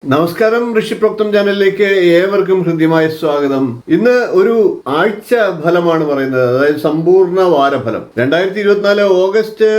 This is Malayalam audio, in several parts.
നമസ്കാരം, ഋഷിപ്രോക്തം ചാനലിലേക്ക് ഏവർക്കും ഹൃദ്യമായ സ്വാഗതം. ഇന്ന് ഒരു ആഴ്ച ഫലമാണ് പറയുന്നത്, അതായത് സമ്പൂർണ്ണ വാരഫലം. 2024 ഓഗസ്റ്റ്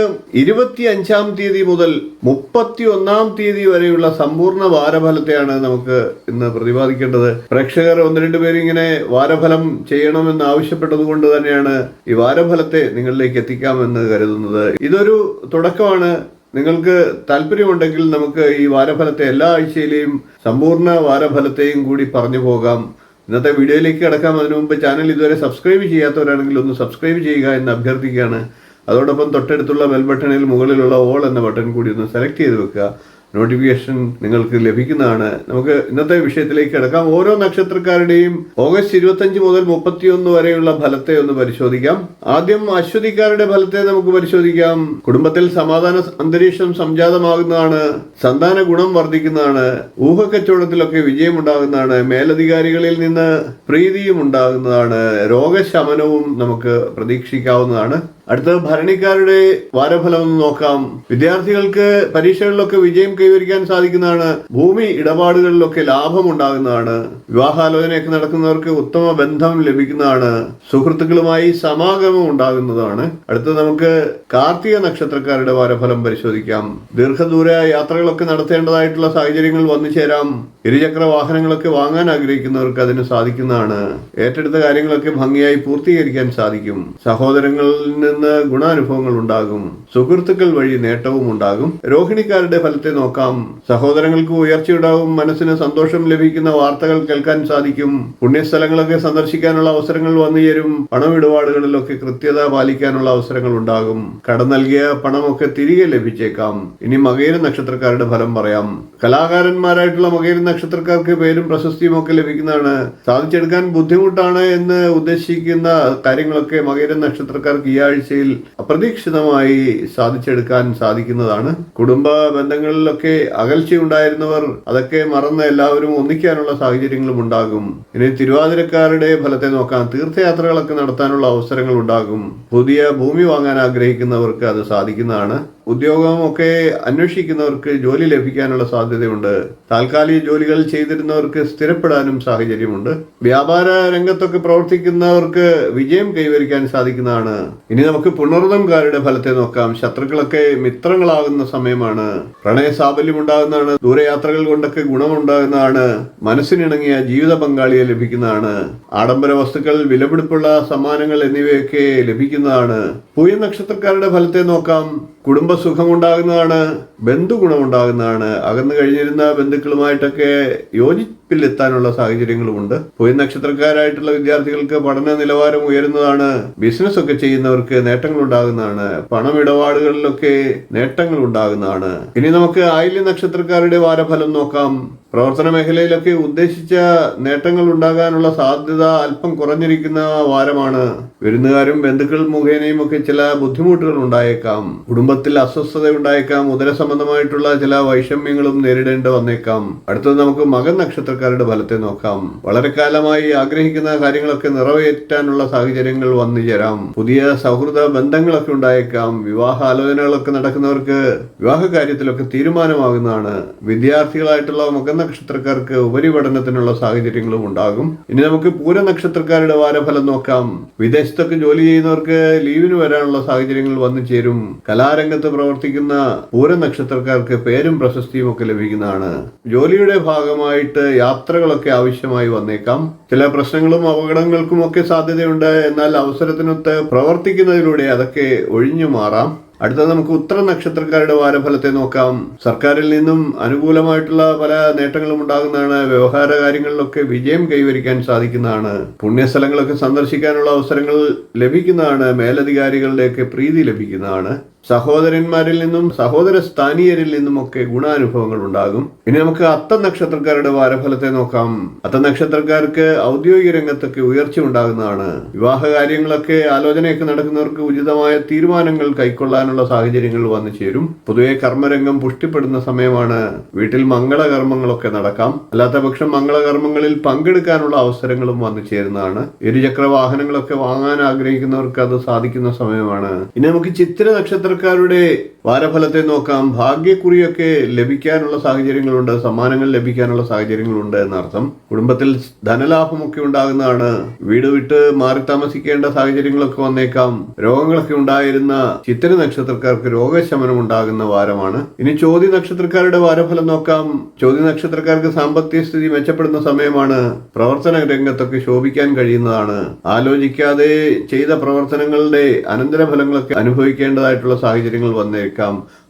25 മുതൽ 31 വരെയുള്ള സമ്പൂർണ്ണ വാരഫലത്തെയാണ് നമുക്ക് ഇന്ന് പ്രതിപാദിക്കേണ്ടത്. പ്രേക്ഷകർ ഒന്ന് രണ്ട് പേര് ഇങ്ങനെ വാരഫലം ചെയ്യണമെന്ന് ആവശ്യപ്പെട്ടത് കൊണ്ട് തന്നെയാണ് ഈ വാരഫലത്തെ നിങ്ങളിലേക്ക് എത്തിക്കാമെന്ന് കരുതുന്നത്. ഇതൊരു തുടക്കമാണ്. നിങ്ങൾക്ക് താല്പര്യമുണ്ടെങ്കിൽ നമുക്ക് ഈ വാരഫലത്തെ എല്ലാ ആഴ്ചയിലെയും സമ്പൂർണ്ണ വാരഫലത്തെയും കൂടി പറഞ്ഞു പോകാം. ഇന്നത്തെ വീഡിയോയിലേക്ക് കിടക്കാം. അതിനു മുമ്പ് ചാനൽ ഇതുവരെ സബ്സ്ക്രൈബ് ചെയ്യാത്തവരാണെങ്കിൽ ഒന്ന് സബ്സ്ക്രൈബ് ചെയ്യുക എന്ന് അഭ്യർത്ഥിക്കുകയാണ്. അതോടൊപ്പം തൊട്ടടുത്തുള്ള ബെൽ ബട്ടണിൽ മുകളിലുള്ള ഓൾ എന്ന ബട്ടൺ കൂടി ഒന്ന് സെലക്ട് ചെയ്ത് വെക്കുക. നോട്ടിഫിക്കേഷൻ നിങ്ങൾക്ക് ലഭിക്കുന്നതാണ്. നമുക്ക് ഇന്നത്തെ വിഷയത്തിലേക്ക് കിടക്കാം. ഓരോ നക്ഷത്രക്കാരുടെയും ഓഗസ്റ്റ് 25 മുതൽ 31 വരെയുള്ള ഫലത്തെ ഒന്ന് പരിശോധിക്കാം. ആദ്യം അശ്വതിക്കാരുടെ ഫലത്തെ നമുക്ക് പരിശോധിക്കാം. കുടുംബത്തിൽ സമാധാന അന്തരീക്ഷം സംജാതമാകുന്നതാണ്. സന്താന ഗുണം വർദ്ധിക്കുന്നതാണ്. ഊഹക്കച്ചവടത്തിലൊക്കെ വിജയമുണ്ടാകുന്നതാണ്. മേലധികാരികളിൽ നിന്ന് പ്രീതിയും ഉണ്ടാകുന്നതാണ്. രോഗശമനവും നമുക്ക് പ്രതീക്ഷിക്കാവുന്നതാണ്. അടുത്ത ഭരണിക്കാരുടെ വാരഫലം ഒന്ന് നോക്കാം. വിദ്യാർത്ഥികൾക്ക് പരീക്ഷകളിലൊക്കെ വിജയം കൈവരിക്കാൻ സാധിക്കുന്നതാണ്. ഭൂമി ഇടപാടുകളിലൊക്കെ ലാഭം ഉണ്ടാകുന്നതാണ്. വിവാഹാലോചനയൊക്കെ നടക്കുന്നവർക്ക് ഉത്തമ ബന്ധം ലഭിക്കുന്നതാണ്. സുഹൃത്തുക്കളുമായി സമാഗമം ഉണ്ടാകുന്നതാണ്. അടുത്ത നമുക്ക് കാർത്തിക നക്ഷത്രക്കാരുടെ വാരഫലം പരിശോധിക്കാം. ദീർഘദൂര യാത്രകളൊക്കെ നടത്തേണ്ടതായിട്ടുള്ള സാഹചര്യങ്ങൾ വന്നു ചേരാം. ഇരുചക്ര വാഹനങ്ങളൊക്കെ വാങ്ങാൻ ആഗ്രഹിക്കുന്നവർക്ക് അതിന് സാധിക്കുന്നതാണ്. ഏറ്റെടുത്ത കാര്യങ്ങളൊക്കെ ഭംഗിയായി പൂർത്തീകരിക്കാൻ സാധിക്കും. സഹോദരങ്ങളിൽ നിന്ന് ഗുണാനുഭവങ്ങൾ ഉണ്ടാകും. സുഹൃത്തുക്കൾ വഴി നേട്ടവും ഉണ്ടാകും. രോഹിണിക്കാരുടെ ഫലത്തെ നോക്കാം. സഹോദരങ്ങൾക്ക് ഉയർച്ചയുണ്ടാകും. മനസ്സിന് സന്തോഷം ലഭിക്കുന്ന വാർത്തകൾ കേൾക്കാൻ സാധിക്കും. പുണ്യസ്ഥലങ്ങളൊക്കെ സന്ദർശിക്കാനുള്ള അവസരങ്ങൾ വന്നു ചേരും. പണമിടപാടുകളിലൊക്കെ കൃത്യത പാലിക്കാനുള്ള അവസരങ്ങൾ ഉണ്ടാകും. കടം നൽകിയ പണമൊക്കെ തിരികെ ലഭിച്ചേക്കാം. ഇനി മകയിര നക്ഷത്രക്കാരുടെ ഫലം പറയാം. കലാകാരന്മാരായിട്ടുള്ള മകയിര നക്ഷത്രക്കാർക്ക് പേരും പ്രശസ്തിയും ഒക്കെ ലഭിക്കുന്നതാണ്. സാധിച്ചെടുക്കാൻ ബുദ്ധിമുട്ടാണ് എന്ന് ഉദ്ദേശിക്കുന്ന കാര്യങ്ങളൊക്കെ മകയിര നക്ഷത്രക്കാർക്ക് ഈ ആഴ്ചയിൽ അപ്രതീക്ഷിതമായി സാധിച്ചെടുക്കാൻ സാധിക്കുന്നതാണ്. കുടുംബ ബന്ധങ്ങളിലൊക്കെ അകൽച്ചയുണ്ടായിരുന്നവർ അതൊക്കെ മറന്ന് എല്ലാവരും ഒന്നിക്കാനുള്ള സാഹചര്യങ്ങളും ഉണ്ടാകും. ഇനി തിരുവാതിരക്കാരുടെ ഫലത്തെ നോക്കാം. തീർത്ഥയാത്രകളൊക്കെ നടത്താനുള്ള അവസരങ്ങൾ ഉണ്ടാകും. പുതിയ ഭൂമി വാങ്ങാൻ ആഗ്രഹിക്കുന്നവർക്ക് അത് സാധിക്കുന്നതാണ്. ഉദ്യോഗമൊക്കെ അന്വേഷിക്കുന്നവർക്ക് ജോലി ലഭിക്കാനുള്ള സാധ്യതയുണ്ട്. താൽക്കാലിക ജോലികൾ ചെയ്തിരുന്നവർക്ക് സ്ഥിരപ്പെടാനും സാഹചര്യമുണ്ട്. വ്യാപാര രംഗത്തൊക്കെ പ്രവർത്തിക്കുന്നവർക്ക് വിജയം കൈവരിക്കാൻ സാധിക്കുന്നതാണ്. ഇനി നമുക്ക് പുണർദംകാരുടെ ഫലത്തെ നോക്കാം. ശത്രുക്കളൊക്കെ മിത്രങ്ങളാകുന്ന സമയമാണ്. പ്രണയ സാഫല്യം ഉണ്ടാകുന്നതാണ്. ദൂരയാത്രകൾ കൊണ്ടൊക്കെ ഗുണമുണ്ടാകുന്നതാണ്. മനസ്സിനിണങ്ങിയ ജീവിത പങ്കാളിയെ ലഭിക്കുന്നതാണ്. ആഡംബര വസ്തുക്കൾ, വിലപിടിപ്പുള്ള സമ്മാനങ്ങൾ എന്നിവയൊക്കെ ലഭിക്കുന്നതാണ്. പൂയ നക്ഷത്രക്കാരുടെ ഫലത്തെ നോക്കാം. കുടുംബസുഖമുണ്ടാകുന്നതാണ്. ബന്ധുഗുണമുണ്ടാകുന്നതാണ്. അകന്നു കഴിഞ്ഞിരുന്ന ബന്ധുക്കളുമായിട്ടൊക്കെ യോജിപ്പിലെത്താനുള്ള സാഹചര്യങ്ങളുമുണ്ട്. പൂയ നക്ഷത്രക്കാരായിട്ടുള്ള വിദ്യാർത്ഥികൾക്ക് പഠന നിലവാരം ഉയരുന്നതാണ്. ബിസിനസ് ഒക്കെ ചെയ്യുന്നവർക്ക് നേട്ടങ്ങൾ ഉണ്ടാകുന്നതാണ്. പണമിടപാടുകളിലൊക്കെ നേട്ടങ്ങൾ ഉണ്ടാകുന്നതാണ്. ഇനി നമുക്ക് ആയില്യ നക്ഷത്രക്കാരുടെ വാരഫലം നോക്കാം. പ്രവർത്തന മേഖലയിലൊക്കെ ഉദ്ദേശിച്ച നേട്ടങ്ങൾ ഉണ്ടാകാനുള്ള സാധ്യത അല്പം കുറഞ്ഞിരിക്കുന്ന വാരമാണ്. വിരുന്നുകാരും ബന്ധുക്കൾ മുഖേനയും ഒക്കെ ചില ബുദ്ധിമുട്ടുകൾ ഉണ്ടായേക്കാം. കുടുംബത്തിൽ അസ്വസ്ഥത ഉണ്ടായേക്കാം. ഉദര സംബന്ധമായിട്ടുള്ള ചില വൈഷമ്യങ്ങളും നേരിടേണ്ടി വന്നേക്കാം. അടുത്തത് നമുക്ക് മകൻ നക്ഷത്രക്കാരുടെ ഫലത്തെ നോക്കാം. വളരെ കാലമായി ആഗ്രഹിക്കുന്ന കാര്യങ്ങളൊക്കെ നിറവേറ്റാനുള്ള സാഹചര്യങ്ങൾ വന്നു ചേരാം. പുതിയ സൗഹൃദ ബന്ധങ്ങളൊക്കെ ഉണ്ടായേക്കാം. വിവാഹ ആലോചനകളൊക്കെ നടക്കുന്നവർക്ക് വിവാഹ കാര്യത്തിലൊക്കെ തീരുമാനമാകുന്നതാണ്. വിദ്യാർത്ഥികളായിട്ടുള്ള മകൻ നക്ഷത്രക്കാർക്ക് ഉപരിപഠനത്തിനുള്ള സാഹചര്യങ്ങളും ഉണ്ടാകും. ഇനി നമുക്ക് പൂര നക്ഷത്രക്കാരുടെ വാരഫലം നോക്കാം. വിദേശത്തൊക്കെ ജോലി ചെയ്യുന്നവർക്ക് ലീവിന് വരാനുള്ള സാഹചര്യങ്ങൾ വന്നു ചേരും. കലാരംഗത്ത് പ്രവർത്തിക്കുന്ന പൂര നക്ഷത്രക്കാർക്ക് പേരും പ്രശസ്തിയും ഒക്കെ ലഭിക്കുന്നതാണ്. ജോലിയുടെ ഭാഗമായിട്ട് യാത്രകളൊക്കെ ആവശ്യമായി വന്നേക്കാം. ചില പ്രശ്നങ്ങളും അപകടങ്ങൾക്കും ഒക്കെ സാധ്യതയുണ്ട്. എന്നാൽ അവസരത്തിനൊത്ത് പ്രവർത്തിക്കുന്നതിലൂടെ അതൊക്കെ ഒഴിഞ്ഞു മാറാം. അടുത്തത് നമുക്ക് ഉത്തര നക്ഷത്രക്കാരുടെ വാരഫലത്തെ നോക്കാം. സർക്കാരിൽ നിന്നും അനുകൂലമായിട്ടുള്ള പല നേട്ടങ്ങളും ഉണ്ടാകുന്നതാണ്. വ്യവഹാര കാര്യങ്ങളിലൊക്കെ വിജയം കൈവരിക്കാൻ സാധിക്കുന്നതാണ്. പുണ്യസ്ഥലങ്ങളൊക്കെ സന്ദർശിക്കാനുള്ള അവസരങ്ങൾ ലഭിക്കുന്നതാണ്. മേലധികാരികളുടെയൊക്കെ പ്രീതി ലഭിക്കുന്നതാണ്. സഹോദരന്മാരിൽ നിന്നും സഹോദര സ്ഥാനീയരിൽ നിന്നുമൊക്കെ ഗുണാനുഭവങ്ങൾ ഉണ്ടാകും. ഇനി നമുക്ക് അത്ത നക്ഷത്രക്കാരുടെ വാരഫലത്തെ നോക്കാം. അത്ത നക്ഷത്രക്കാർക്ക് ഔദ്യോഗിക രംഗത്തൊക്കെ ഉയർച്ച ഉണ്ടാകുന്നതാണ്. വിവാഹ കാര്യങ്ങളൊക്കെ ആലോചനയൊക്കെ നടക്കുന്നവർക്ക് ഉചിതമായ തീരുമാനങ്ങൾ കൈക്കൊള്ളാനുള്ള സാഹചര്യങ്ങൾ വന്നു ചേരും. പൊതുവെ കർമ്മരംഗം പുഷ്ടിപ്പെടുന്ന സമയമാണ്. വീട്ടിൽ മംഗളകർമ്മങ്ങളൊക്കെ നടക്കാം. അല്ലാത്ത പക്ഷം മംഗളകർമ്മങ്ങളിൽ പങ്കെടുക്കാനുള്ള അവസരങ്ങളും വന്നു ചേരുന്നതാണ്. ഇരുചക്ര വാഹനങ്ങളൊക്കെ വാങ്ങാൻ ആഗ്രഹിക്കുന്നവർക്ക് അത് സാധിക്കുന്ന സമയമാണ്. ഇനി നമുക്ക് ചിത്തിര നക്ഷത്ര നക്ഷത്രക്കാരുടെ വാരഫലത്തെ നോക്കാം. ഭാഗ്യക്കുറിയൊക്കെ ലഭിക്കാനുള്ള സാഹചര്യങ്ങളുണ്ട്, സമ്മാനങ്ങൾ ലഭിക്കാനുള്ള സാഹചര്യങ്ങളുണ്ട് എന്നർത്ഥം. കുടുംബത്തിൽ ധനലാഭമൊക്കെ ഉണ്ടാകുന്നതാണ്. വീട് വിട്ട് മാറി താമസിക്കേണ്ട സാഹചര്യങ്ങളൊക്കെ വന്നേക്കാം. രോഗങ്ങളൊക്കെ ഉണ്ടായിരുന്ന ചിത്തിര നക്ഷത്രക്കാർക്ക് രോഗശമനം ഉണ്ടാകുന്ന വാരമാണ്. ഇനി ചോതി നക്ഷത്രക്കാരുടെ വാരഫലം നോക്കാം. ചോതി നക്ഷത്രക്കാർക്ക് സാമ്പത്തിക സ്ഥിതി മെച്ചപ്പെടുന്ന സമയമാണ്. പ്രവർത്തന രംഗത്തൊക്കെ ശോഭിക്കാൻ കഴിയുന്നതാണ്. ആലോചിക്കാതെ ചെയ്ത പ്രവർത്തനങ്ങളുടെ അനന്തരഫലങ്ങളൊക്കെ അനുഭവിക്കേണ്ടതായിട്ടുള്ള സാഹചര്യങ്ങൾ വന്നേക്കാം.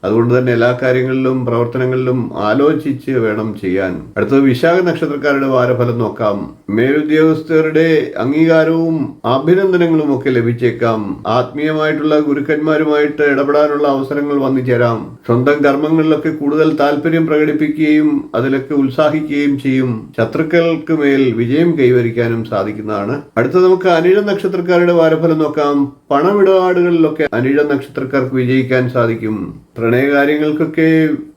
അതുകൊണ്ട് തന്നെ എല്ലാ കാര്യങ്ങളിലും പ്രവർത്തനങ്ങളിലും ആലോചിച്ച് വേണം ചെയ്യാൻ. അടുത്തത് വിശാഖ നക്ഷത്രക്കാരുടെ വാരഫലം നോക്കാം. മേലുദ്യോഗസ്ഥരുടെ അംഗീകാരവും അഭിനന്ദനങ്ങളും ഒക്കെ ലഭിച്ചേക്കാം. ആത്മീയമായിട്ടുള്ള ഗുരുക്കന്മാരുമായിട്ട് ഇടപെടാനുള്ള അവസരങ്ങൾ വന്നു ചേരാം. സ്വന്തം കർമ്മങ്ങളിലൊക്കെ കൂടുതൽ താല്പര്യം പ്രകടിപ്പിക്കുകയും അതിലൊക്കെ ഉത്സാഹിക്കുകയും ചെയ്യും. ശത്രുക്കൾക്ക് മേൽ വിജയം കൈവരിക്കാനും സാധിക്കുന്നതാണ്. അടുത്തത് നമുക്ക് അനിഴ നക്ഷത്രക്കാരുടെ വാരഫലം നോക്കാം. പണമിടപാടുകളിലൊക്കെ അനിഴ നക്ഷത്രക്കാർക്ക് വിജയിക്കാൻ സാധിക്കും. പ്രണയകാര്യങ്ങൾക്കൊക്കെ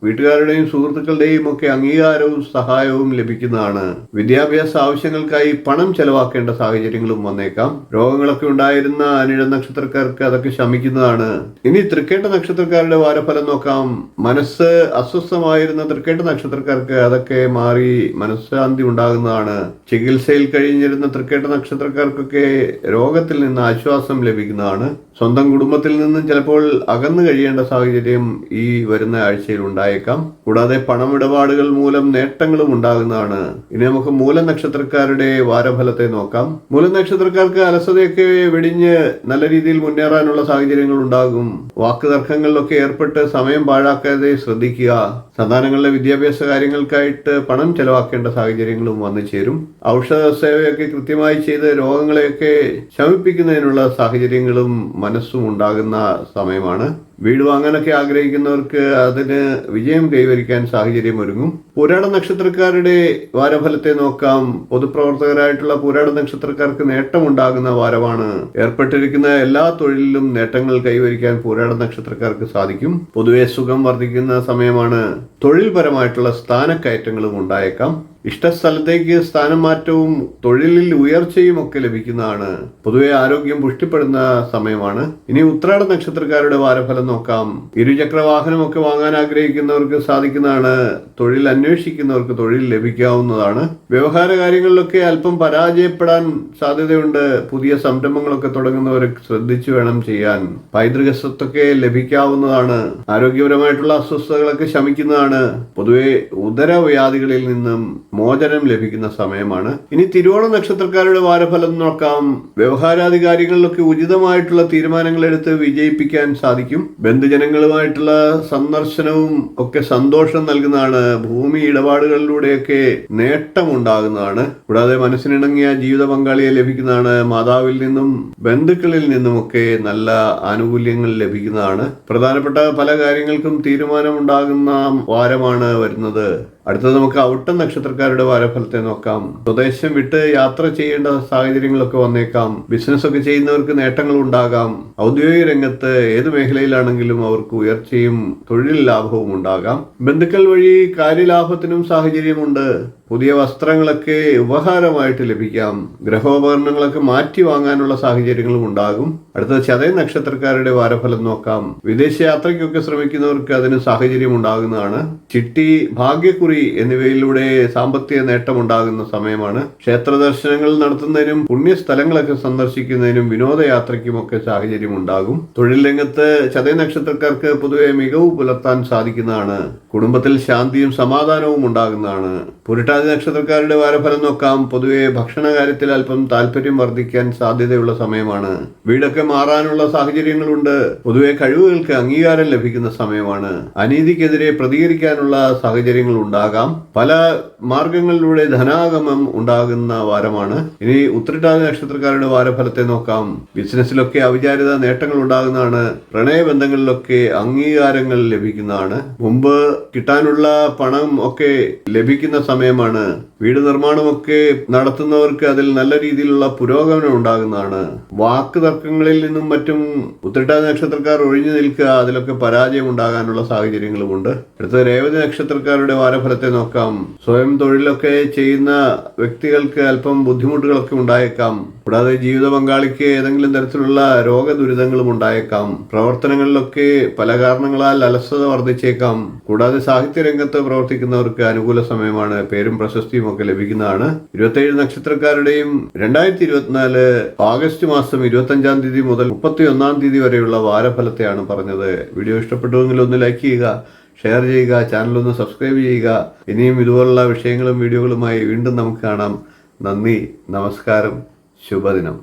വീട്ടുകാരുടെയും സുഹൃത്തുക്കളുടെയും ഒക്കെ അംഗീകാരവും സഹായവും ലഭിക്കുന്നതാണ്. വിദ്യാഭ്യാസ ആവശ്യങ്ങൾക്കായി പണം ചെലവാക്കേണ്ട സാഹചര്യങ്ങളും വന്നേക്കാം. രോഗങ്ങളൊക്കെ ഉണ്ടായിരുന്ന അനിഴ നക്ഷത്രക്കാർക്ക് അതൊക്കെ ശമിക്കുന്നതാണ്. ഇനി തൃക്കേട്ട നക്ഷത്രക്കാരുടെ വാരഫലം നോക്കാം. മനസ്സ് അസ്വസ്ഥമായിരുന്ന തൃക്കേട്ട നക്ഷത്രക്കാർക്ക് അതൊക്കെ മാറി മനഃശാന്തി ഉണ്ടാകുന്നതാണ്. ചികിത്സയിൽ കഴിഞ്ഞിരുന്ന തൃക്കേട്ട നക്ഷത്രക്കാർക്കൊക്കെ രോഗത്തിൽ നിന്ന് ആശ്വാസം ലഭിക്കുന്നതാണ്. സ്വന്തം കുടുംബത്തിൽ നിന്നും ചിലപ്പോൾ അകന്നു കഴിയേണ്ട സാഹചര്യം ഈ വരുന്ന ആഴ്ചയിൽ ഉണ്ടായേക്കാം. കൂടാതെ പണമിടപാടുകൾ മൂലം നേട്ടങ്ങളും ഉണ്ടാകുന്നതാണ്. ഇനി നമുക്ക് മൂല നക്ഷത്രക്കാരുടെ വാരഫലത്തെ നോക്കാം. മൂല നക്ഷത്രക്കാർക്ക് അലസതയൊക്കെ വെടിഞ്ഞ് നല്ല രീതിയിൽ മുന്നേറാനുള്ള സാഹചര്യങ്ങൾ ഉണ്ടാകും. വാക്കുതർക്കങ്ങളിലൊക്കെ ഏർപ്പെട്ട് സമയം പാഴാക്കാതെ ശ്രദ്ധിക്കുക. സന്താനങ്ങളുടെ വിദ്യാഭ്യാസ കാര്യങ്ങൾക്കായിട്ട് പണം ചെലവാക്കേണ്ട സാഹചര്യങ്ങളും വന്നു ചേരും. ഔഷധ സേവയൊക്കെ കൃത്യമായി ചെയ്ത് രോഗങ്ങളെയൊക്കെ ശമിപ്പിക്കുന്നതിനുള്ള സാഹചര്യങ്ങളും മനസ്സും ഉണ്ടാകുന്ന സമയമാണ്. വീട് വാങ്ങാനൊക്കെ ആഗ്രഹിക്കുന്നവർക്ക് അതിന് വിജയം കൈവരിക്കാൻ സാഹചര്യം ഒരുങ്ങും. പുരാട നക്ഷത്രക്കാരുടെ വാരഫലത്തെ നോക്കാം. പൊതുപ്രവർത്തകരായിട്ടുള്ള പുരാട നക്ഷത്രക്കാർക്ക് നേട്ടമുണ്ടാകുന്ന വാരമാണ്. ഏർപ്പെട്ടിരിക്കുന്ന എല്ലാ തൊഴിലിലും നേട്ടങ്ങൾ കൈവരിക്കാൻ പുരാട നക്ഷത്രക്കാർക്ക് സാധിക്കും. പൊതുവെ സുഖം വർദ്ധിക്കുന്ന സമയമാണ്. തൊഴിൽപരമായിട്ടുള്ള സ്ഥാനക്കയറ്റങ്ങളും ഉണ്ടായേക്കാം. ഇഷ്ടസ്ഥലത്തേക്ക് സ്ഥാനം മാറ്റവും തൊഴിലിൽ ഉയർച്ചയും ഒക്കെ ലഭിക്കുന്നതാണ്. പൊതുവെ ആരോഗ്യം പുഷ്ടിപ്പെടുന്ന സമയമാണ്. ഇനി ഉത്രാട നക്ഷത്രക്കാരുടെ വാരഫലം നോക്കാം. ഇരുചക്ര വാഹനമൊക്കെ വാങ്ങാൻ ആഗ്രഹിക്കുന്നവർക്ക് സാധിക്കുന്നതാണ്. തൊഴിൽ അന്വേഷിക്കുന്നവർക്ക് തൊഴിൽ ലഭിക്കാവുന്നതാണ്. വ്യവഹാര കാര്യങ്ങളിലൊക്കെ അല്പം പരാജയപ്പെടാൻ സാധ്യതയുണ്ട്. പുതിയ സംരംഭങ്ങളൊക്കെ തുടങ്ങുന്നവർ ശ്രദ്ധിച്ചു വേണം ചെയ്യാൻ. പൈതൃക സ്വത്തൊക്കെ ലഭിക്കാവുന്നതാണ്. ആരോഗ്യപരമായിട്ടുള്ള അസ്വസ്ഥതകളൊക്കെ ശമിക്കുന്നതാണ്. പൊതുവെ ഉദരവ്യാധികളിൽ നിന്നും മോചനം ലഭിക്കുന്ന സമയമാണ്. ഇനി തിരുവോണ നക്ഷത്രക്കാരുടെ വാരഫലം നോക്കാം. വ്യവഹാരാദി കാര്യങ്ങളിലൊക്കെ ഉചിതമായിട്ടുള്ള തീരുമാനങ്ങൾ എടുത്ത് വിജയിപ്പിക്കാൻ സാധിക്കും. ബന്ധുജനങ്ങളുമായിട്ടുള്ള സന്ദർശനവും ഒക്കെ സന്തോഷം നൽകുന്നതാണ്. ഭൂമി ഇടപാടുകളിലൂടെയൊക്കെ നേട്ടമുണ്ടാകുന്നതാണ്. കൂടാതെ മനസ്സിനിണങ്ങിയ ജീവിത പങ്കാളിയെ ലഭിക്കുന്നതാണ്. മാതാവിൽ നിന്നും ബന്ധുക്കളിൽ നിന്നുമൊക്കെ നല്ല ആനുകൂല്യങ്ങൾ ലഭിക്കുന്നതാണ്. പ്രധാനപ്പെട്ട പല കാര്യങ്ങൾക്കും തീരുമാനമുണ്ടാകുന്ന വാരമാണ് വരുന്നത്. അടുത്തത് നമുക്ക് ഔട്ടം നക്ഷത്രക്കാരുടെ വാരഫലത്തെ നോക്കാം. സ്വദേശം വിട്ട് യാത്ര ചെയ്യേണ്ട സാഹചര്യങ്ങളൊക്കെ വന്നേക്കാം. ബിസിനസ് ഒക്കെ ചെയ്യുന്നവർക്ക് നേട്ടങ്ങൾ ഉണ്ടാകാം. ഔദ്യോഗിക രംഗത്ത് ഏത് മേഖലയിലാണെങ്കിലും അവർക്ക് ഉയർച്ചയും തൊഴിൽ ലാഭവും ഉണ്ടാകാം. ബന്ധുക്കൾ വഴി കാര്യലാഭത്തിനും സാഹചര്യമുണ്ട്. പുതിയ വസ്ത്രങ്ങളൊക്കെ ഉപഹാരമായിട്ട് ലഭിക്കാം. ഗ്രഹോപകരണങ്ങളൊക്കെ മാറ്റി വാങ്ങാനുള്ള സാഹചര്യങ്ങളും ഉണ്ടാകും. അടുത്ത ചതയ നക്ഷത്രക്കാരുടെ വാരഫലം നോക്കാം. വിദേശ യാത്രയ്ക്കൊക്കെ ശ്രമിക്കുന്നവർക്ക് അതിന് സാഹചര്യം ഉണ്ടാകുന്നതാണ്. ചിട്ടി, ഭാഗ്യക്കുറി എന്നിവയിലൂടെ സാമ്പത്തിക നേട്ടം ഉണ്ടാകുന്ന സമയമാണ്. ക്ഷേത്ര ദർശനങ്ങൾ നടത്തുന്നതിനും പുണ്യസ്ഥലങ്ങളൊക്കെ സന്ദർശിക്കുന്നതിനും വിനോദയാത്രയ്ക്കുമൊക്കെ സാഹചര്യം ഉണ്ടാകും. തൊഴിൽ രംഗത്ത് ചതയ നക്ഷത്രക്കാർക്ക് പൊതുവെ മികവ് പുലർത്താൻ സാധിക്കുന്നതാണ്. കുടുംബത്തിൽ ശാന്തിയും സമാധാനവും ഉണ്ടാകുന്നതാണ്. പുരട്ടാതി നക്ഷത്രക്കാരുടെ വാരഫലം നോക്കാം. പൊതുവെ ഭക്ഷണ കാര്യത്തിൽ അല്പം താല്പര്യം വർദ്ധിക്കാൻ സാധ്യതയുള്ള സമയമാണ്. വീടൊക്കെ മാറാനുള്ള സാഹചര്യങ്ങളുണ്ട്. പൊതുവെ കഴിവുകൾക്ക് അംഗീകാരം ലഭിക്കുന്ന സമയമാണ്. അനീതിക്കെതിരെ പ്രതികരിക്കാനുള്ള സാഹചര്യങ്ങൾ ഉണ്ടാകാം. പല മാർഗങ്ങളിലൂടെ ധനാഗമം ഉണ്ടാകുന്ന വാരമാണ്. ഇനി ഉത്രട്ടാതി നക്ഷത്രക്കാരുടെ വാരഫലത്തെ നോക്കാം. ബിസിനസ്സിലൊക്കെ അവിചാരിത നേട്ടങ്ങൾ ഉണ്ടാകുന്നതാണ്. പ്രണയബന്ധങ്ങളിലൊക്കെ അംഗീകാരങ്ങൾ ലഭിക്കുന്നതാണ്. മുമ്പ് കിട്ടാനുള്ള പണം ഒക്കെ ലഭിക്കുന്ന സമയമാണ്. വീട് നിർമ്മാണമൊക്കെ നടത്തുന്നവർക്ക് അതിൽ നല്ല രീതിയിലുള്ള പുരോഗമനം ഉണ്ടാകുന്നതാണ്. വാക്ക് തർക്കങ്ങളിൽ നിന്നും മറ്റും ഉത്രട്ടാതി നക്ഷത്രക്കാർ ഒഴിഞ്ഞു നിൽക്കുക, അതിലൊക്കെ പരാജയം ഉണ്ടാകാനുള്ള സാഹചര്യങ്ങളുമുണ്ട്. അടുത്ത രേവതി നക്ഷത്രക്കാരുടെ വാരഫലം വാരഫലത്തെ നോക്കാം. സ്വയം തൊഴിലൊക്കെ ചെയ്യുന്ന വ്യക്തികൾക്ക് അല്പം ബുദ്ധിമുട്ടുകളൊക്കെ ഉണ്ടായേക്കാം. കൂടാതെ ജീവിത പങ്കാളിക്ക് ഏതെങ്കിലും തരത്തിലുള്ള രോഗദുരിതങ്ങളും ഉണ്ടായേക്കാം. പ്രവർത്തനങ്ങളിലൊക്കെ പല കാരണങ്ങളാൽ അലസത വർദ്ധിച്ചേക്കാം. കൂടാതെ സാഹിത്യ രംഗത്ത് പ്രവർത്തിക്കുന്നവർക്ക് അനുകൂല സമയമാണ്. പേരും പ്രശസ്തിയും ഒക്കെ ലഭിക്കുന്നതാണ്. 27 നക്ഷത്രക്കാരുടെയും 2024 ഓഗസ്റ്റ് മാസം 25-ാം തീയതി മുതൽ 31-ാം തീയതി വരെയുള്ള വാരഫലത്തെയാണ് പറഞ്ഞത്. വീഡിയോ ഇഷ്ടപ്പെട്ടുവെങ്കിൽ ഒന്ന് ലൈക്ക് ചെയ്യുക, ഷെയർ ചെയ്യുക, ചാനലൊന്ന് സബ്സ്ക്രൈബ് ചെയ്യുക. ഇനിയും ഇതുപോലുള്ള വിഷയങ്ങളും വീഡിയോകളുമായി വീണ്ടും നമുക്ക് കാണാം. നന്ദി, നമസ്കാരം, ശുഭദിനം.